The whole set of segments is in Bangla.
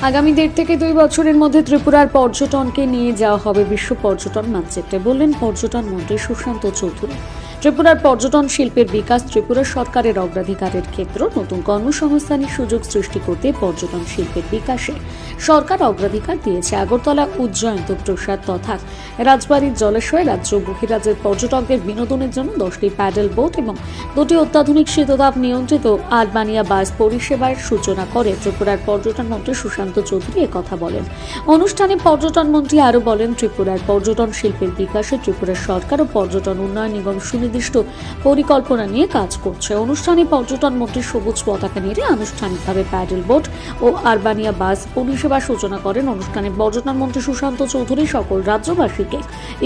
আগামী 1.5 থেকে 2 বছরের মধ্যে ত্রিপুরার পর্যটনকে নিয়ে যাওয়া হবে বিশ্ব পর্যটন মানচিত্রে, বললেন পর্যটন মন্ত্রী সুশান্ত চৌধুরী। ত্রিপুরার পর্যটন শিল্পের বিকাশ ত্রিপুরা সরকারের অগ্রাধিকারের ক্ষেত্র। নতুন কর্মসংস্থানের সুযোগ সৃষ্টি করতে পর্যটন শিল্পের বিকাশে সরকার অগ্রাধিকার দিয়েছে। আগরতলা উজ্জয়ন্ত প্রসাদ তথা রাজবাড়ির জলাশয়ে রাজ্য বহিরাজ্যের পর্যটকদের বিনোদনের জন্য 10টি প্যাডেল বোট এবং 2টি অত্যাধুনিক শীততাপ নিয়ন্ত্রিত আরবানিয়া বাস পরিষেবার সূচনা করে ত্রিপুরার পর্যটন মন্ত্রী সুশান্ত চৌধুরী একথা বলেন। অনুষ্ঠানে পর্যটন মন্ত্রী আরও বলেন, ত্রিপুরার পর্যটন শিল্পের বিকাশে ত্রিপুরা সরকার ও পর্যটন উন্নয়ন নিগম সুনির্দিষ্ট পরিকল্পনা নিয়ে কাজ করছে। অনুষ্ঠানে পর্যটন মন্ত্রী সবুজ পতাকা নেড়ে আনুষ্ঠানিকভাবে প্যাডেল বোট ও আরবানিয়া বাস পরিষেবার সূচনা করেন। অনুষ্ঠানে পর্যটন মন্ত্রী সুশান্ত চৌধুরী সকল রাজ্যবাসীকে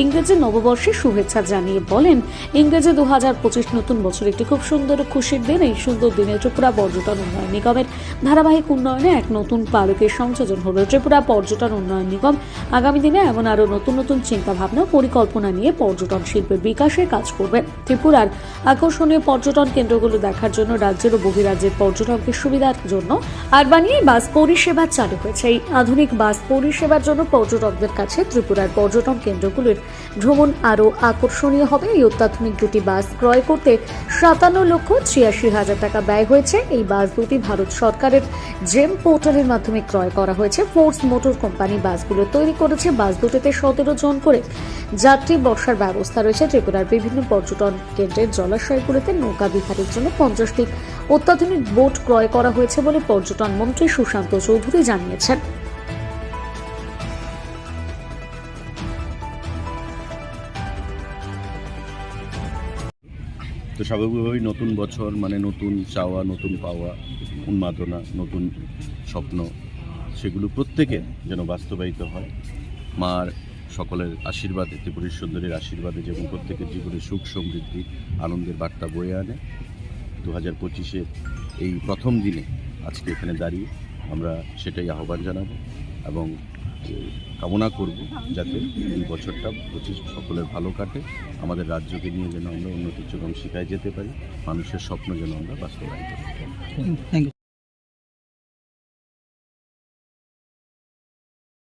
ইংরেজি নববর্ষের শুভেচ্ছা জানিয়ে বলেন, ইংরেজি 2025 নতুন বছর একটি খুব সুন্দর ও খুশির দিন। এই সুন্দর দিনে ত্রিপুরা পর্যটন উন্নয়ন নিগমের ধারাবাহিক উন্নয়নে এক নতুন পালকের সংযোজন হলো। ত্রিপুরা পর্যটন উন্নয়ন নিগম আগামী দিনে এমন আরও নতুন নতুন চিন্তাভাবনা পরিকল্পনা নিয়ে পর্যটন শিল্পের বিকাশে কাজ করবে। ত্রিপুরার আকর্ষণীয় পর্যটন কেন্দ্রগুলো দেখার জন্য রাজ্যের ও বহিরাজ্যের পর্যটকদের সুবিধার জন্য আরবানিয়া বাস পরিষেবা চালু হয়েছে। এই আধুনিক বাস পরিষেবার জন্য পর্যটকদের কাছে ত্রিপুরার পর্যটন কেন্দ্রগুলির ভ্রমণ আরও আকর্ষণীয় হবে। এই অত্যাধুনিক দুটি বাস ক্রয় করতে 57,83,000 টাকা ব্যয় হয়েছে। এই বাস দুটি ভারত সরকারের জেম পোর্টালের মাধ্যমে ক্রয় করা হয়েছে। ফোর্স মোটর কোম্পানি বাসগুলো তৈরি করেছে। বাস দুটিতে 17 জন করে যাত্রী বসার ব্যবস্থা রয়েছে। ত্রিপুরার বিভিন্ন পর্যটন কেন্দ্রের জলাশয়গুলিতে নৌকা বিহারের জন্য 50টি অত্যাধুনিক বোট ক্রয় করা হয়েছে বলে পর্যটন মন্ত্রী সুশান্ত চৌধুরী জানিয়েছেন। তো স্বাভাবিকভাবেই নতুন বছর মানে নতুন চাওয়া, নতুন পাওয়া, উন্মাদনা, নতুন স্বপ্ন, সেগুলো প্রত্যেকের যেন বাস্তবায়িত হয়। মার সকলের আশীর্বাদে, ত্রিপুরী সুন্দরীর আশীর্বাদে যেমন প্রত্যেকের জীবনে সুখ সমৃদ্ধি আনন্দের বার্তা বয়ে আনে। 2025-এর এই প্রথম দিনে আজকে এখানে দাঁড়িয়ে আমরা সেটাই আহ্বান জানাবো এবং কামনা করব যাতে এই বছরটা 25 সকলের ভালো কাটে, আমাদের রাজ্যকে নিয়ে যেন আমরা উন্নতির চরম শিখায় যেতে পারি, মানুষের স্বপ্ন যেন আমরা বাস্তবায়িত করতে পারি।